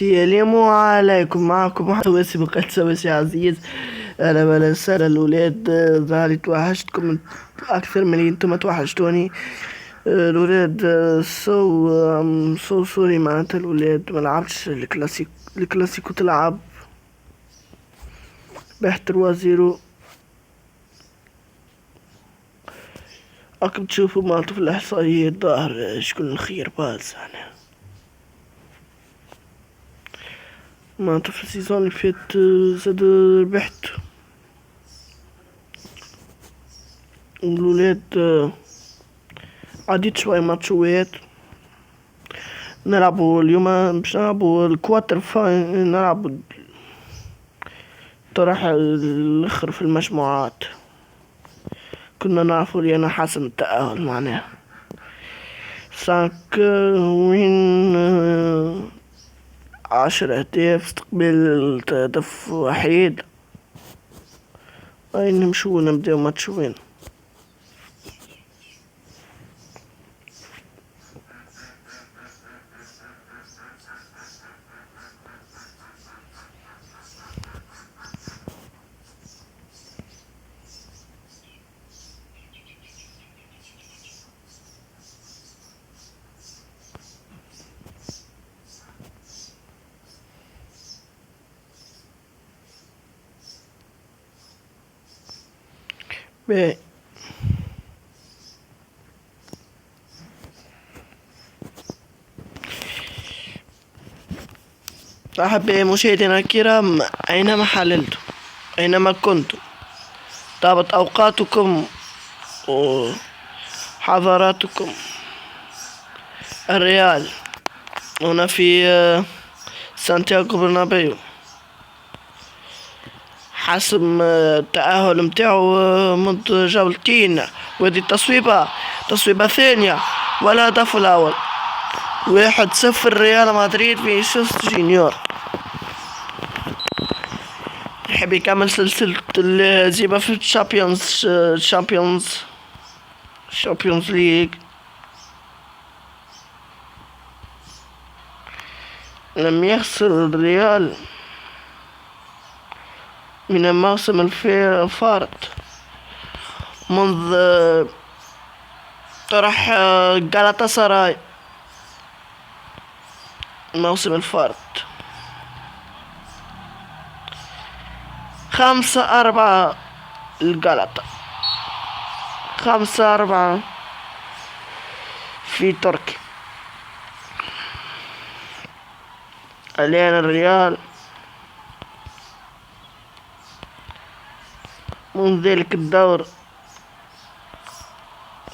السلام عليكم، معكم محمد سواسي عزيز. انا ولا سنة الاولاد، ظهري توحشتكم اكثر من اللي انتم توحشتوني. الاولاد، سو سوري معناتها الاولاد ما لعبتش الكلاسيكو تلعب بح 3-0. راكم تشوفوا معناتها في الاحصائيات ظاهر شكون الخير باز يعني. معناتها في السيزون اللي فات زاد ربحت. الولاد عديت شوية ماتشوات. نلعبوا اليوم باش نلعبوا الكواتر فاين، نلعبوا طرح الاخر في المجموعات. كنا نعرفوا لي انا حاسم التأهل معناها 5 وين 10 اهداف استقبال هدف وحيد. اي نمشو نبداو ماتشوين. باهي، أحبائي مشاهدينا الكرام، أينما حللتم، أينما كنتم، طابت أوقاتكم وحضاراتكم. الريال هنا في سانتياغو برنابيو حسم التأهل متاعو منذ جولتين، وهذه تصويبة ثانية والهدف الأول. 1-0 ريال مدريد في سوس جونيور. يحب يكمل سلسلة الهزيمة في الشامبيونز ليج. لم يخسر الريال من الموسم الفارط منذ طرح غالاتا سراي الموسم الفارط. 5-4 الغالاتا، 5-4 في تركيا. الآن الريال منذ ذلك الدور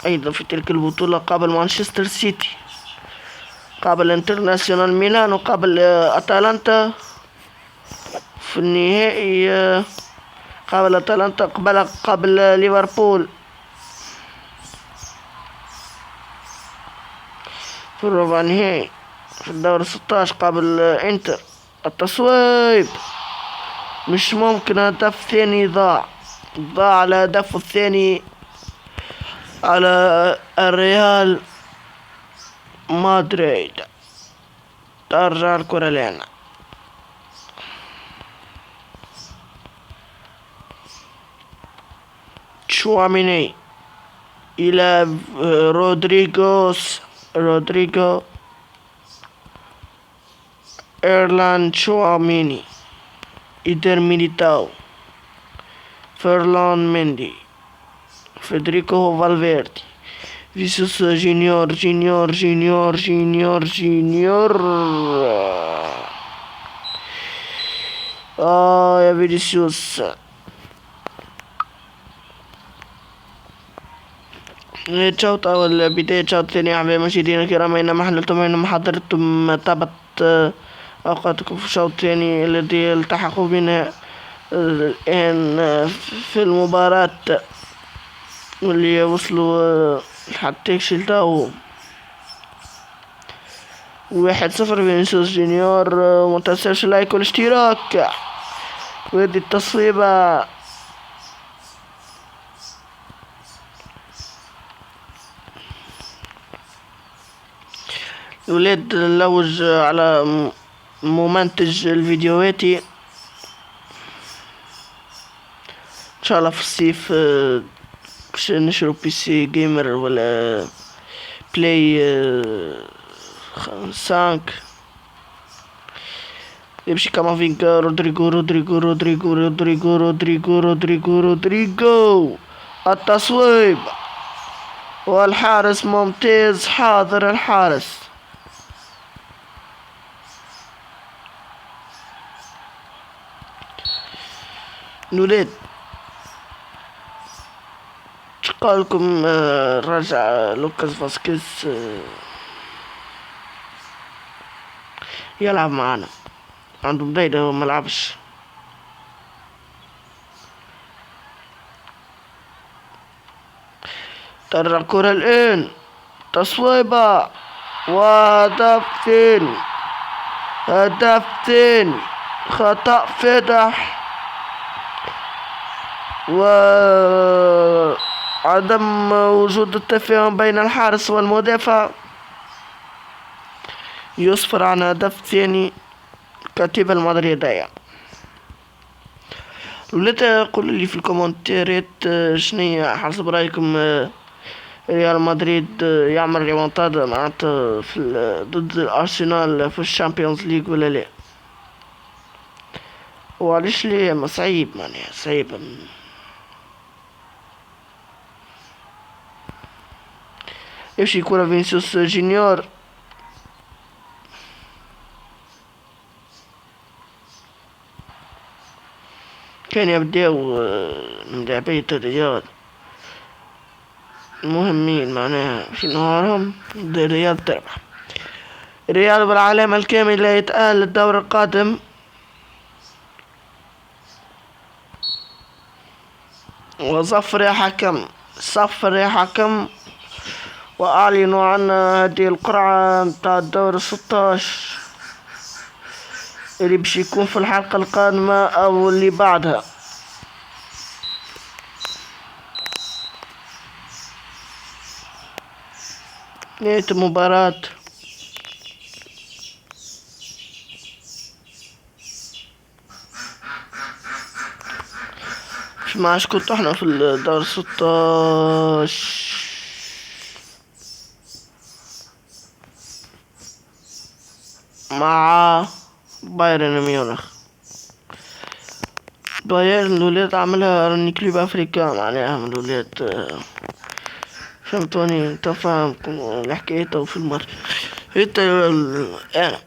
أيضا في تلك البطولة قابل مانشستر سيتي، قابل انترناسيونال ميلان، وقابل أتلانتا في النهائي. قابل أتلانتا قبل ليفربول في الربع النهائي. في الدور 16 قابل انتر. التصويب مش ممكن، هدف ثاني ضاع على الهدف الثاني على الريال مدريد. ترجع الكرة لنا. تشواميني إلى رودريغو إيرلان تشواميني، إيدر ميليتاو، فرلان مندي، فيدريكو فالفيردي، فيسوس جونيور. يا فينيسيوس. الشوط أول، بداية الشوط الثاني. أحبائي المشاهدين الكرام، أينما حللتم، أينما حضرتم، طابت أوقاتكم في الشوط الثاني الذي التحقوا بنا الآن في المباراة، واللي وصلوا حتى شلتاو 1-0. فينيسيوس جونيور متنساش اللايك والاشتراك. وهذه التصويبة الولاد لوج على ممنتج الفيديوهاتي. ان شاء الله في الصيف باش نشرو بي سي جيمر ولا بلاي 5 يمشي كامافينجا. رودريجو التصويب والحارس ممتاز. حاضر الحارس. نولاد شقالكم رجع لوكاس فاسكيز يلعب معنا، عنده بداية هو ملعبش. ترى الكرة الآن تصويبة وهدف ثاني. هدف ثاني. خطأ فادح وعدم وجود التفاهم بين الحارس والمدافع يسفر عن هدف ثاني كتيبة المدريدية. ولا قولوا لي في الكومنتات شنية حسب رايكم ريال مدريد يعمل ريمونتادا معناتها في ضد الارسنال في الشامبيونز ليج ولا لا؟ وعلاش ليه؟ ما صعيب معناها صعيب. يمشي كرة فينيسيوس جونيور كان يبداو من لاعبية الرياض المهمين معناها في نهارهم الرياض تربح. الرياض بالعلامة الكاملة يتأهل للدور القادم. وصفر يا حكم، صفر يا حكم. وأعلنوا عن هذه القرعة متاع الدور 16 اللي باش يكون في الحلقة القادمة أو اللي بعدها. نهاية المباراة. مع كنتو احنا في الدور 16 مع بايرن ميونخ. بايرن الولاد عملها راني كلوب افريكا معناها من الولاد فهمتوني تفهمكم الحكاية في المر انا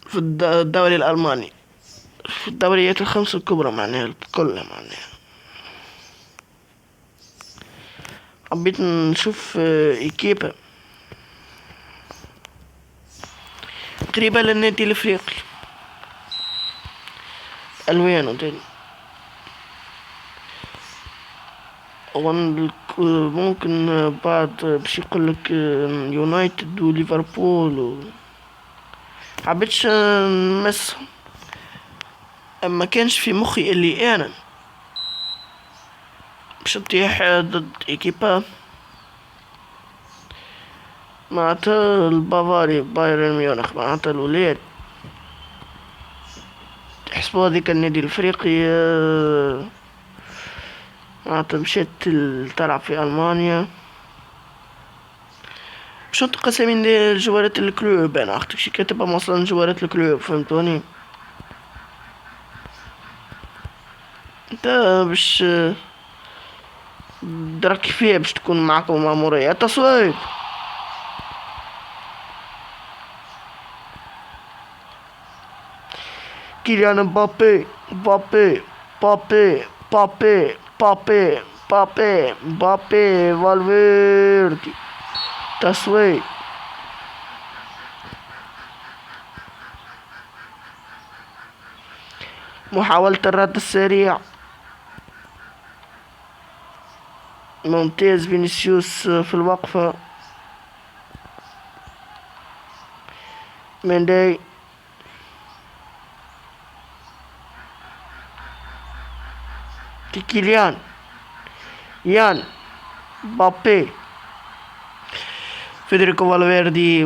في الدوري الالماني في الدوريات الخمس الكبرى معناها كلها معناها حبيت نشوف ايكيبا قريبة للنادي الافريقي الوانه تاني. ممكن بعد باش يقولك يونايتد وليفربول حبيتش نمسهم، اما كانش في مخي اللي انا باش نطيح ضد ايكيبا معناتها البافاري بايرن ميونخ معناتها الولاد تحسبوا هذيك النادي الافريقي معناتها مشيت تلعب في المانيا باش نتقسم من جوارات الكلوب. انا اختك شي كاتبها مثلا جوارات الكلوب فهمتوني انت باش درك فيها باش تكون معكم مامورية. تصويب كيليان مبابي مبابي مبابي مبابي مبابي مبابي مبابي فالفيردي تصويب محاولة الرد السريع ممتاز فينيسيوس في الوقفة. مندي كيليان يان مبابي فيدريكو فالفيردي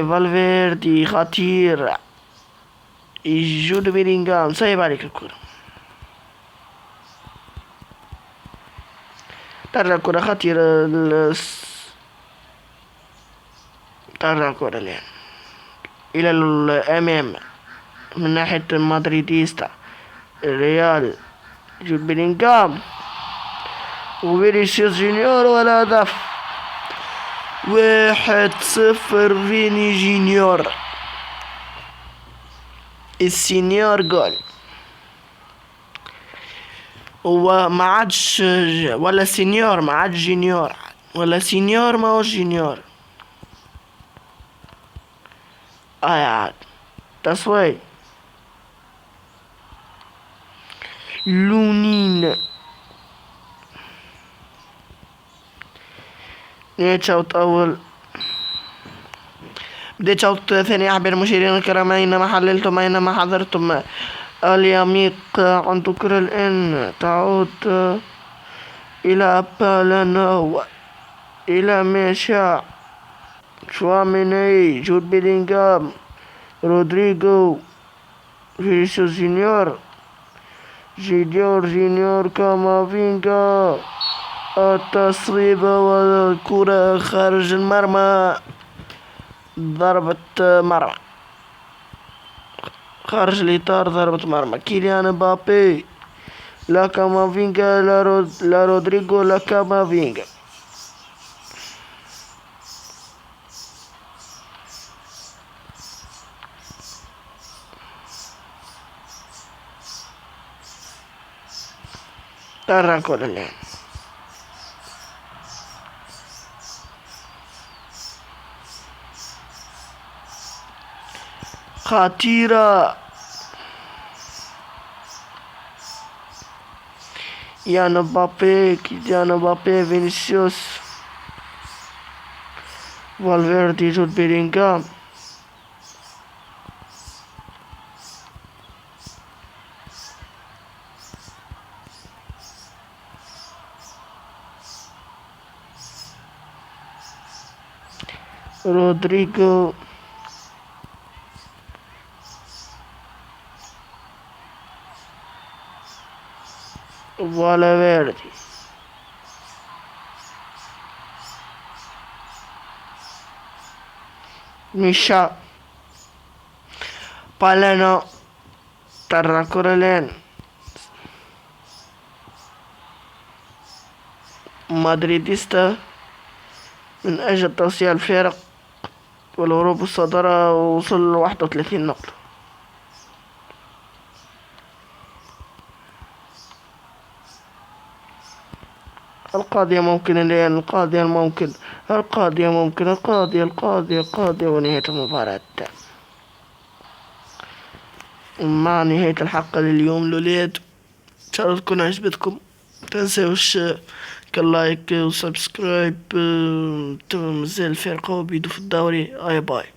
فالفيردي خطير. جود بيلينغهام سايب عليك الكرة. ترى الكرة خطيرة. ترى الكرة الآن إلى الأمام من ناحية مدريديستا الريال. جود بيلينغهام وفينيسيوس جونيور والهدف 1-0. فيني جونيور السينيور جول. هو ما عادش ولا سينيور، ما عادش جونيور، ولا سينيور ما هو جونيور. عاد تصوير لونين. بديت شوط أول، بديت شوط ثاني. أحباب المشاهدين الكرام، أينما حللتم أينما حضرتم، اليميق عند كرة الآن تعود إلى بالانو، إلى ميشا شواميني، جود بيلينغهام، رودريغو، فينيسيوس جونيور كامافينجا. التصويبة والكرة خارج المرمى. ضربة مرمى خارج الإطار، ضربة مرمى. كيليان مبابي، لا كامافينجا، لا رودريغو، لا كامافينجا. ترى الكرة الآن خطيرة. كيليان مبابي، فينيسيوس، فالفيردي، جود بيلينغهام. رودريغو، فالفيردي، ميشا بالانو. ترى الكرة الآن مدريديستا من أجل توسيع الفارق والهروب الصدارة، ووصل 31 نقطة. القاضية ممكن الآن، القاضية ممكن القاضية ونهاية المباراة مع نهاية الحلقة لليوم. الولاد إن شاء الله تكون عجبتكم. متنساوش كلايك وسبسكرايب. مازال الفرقة وبيدو في الدوري. باي.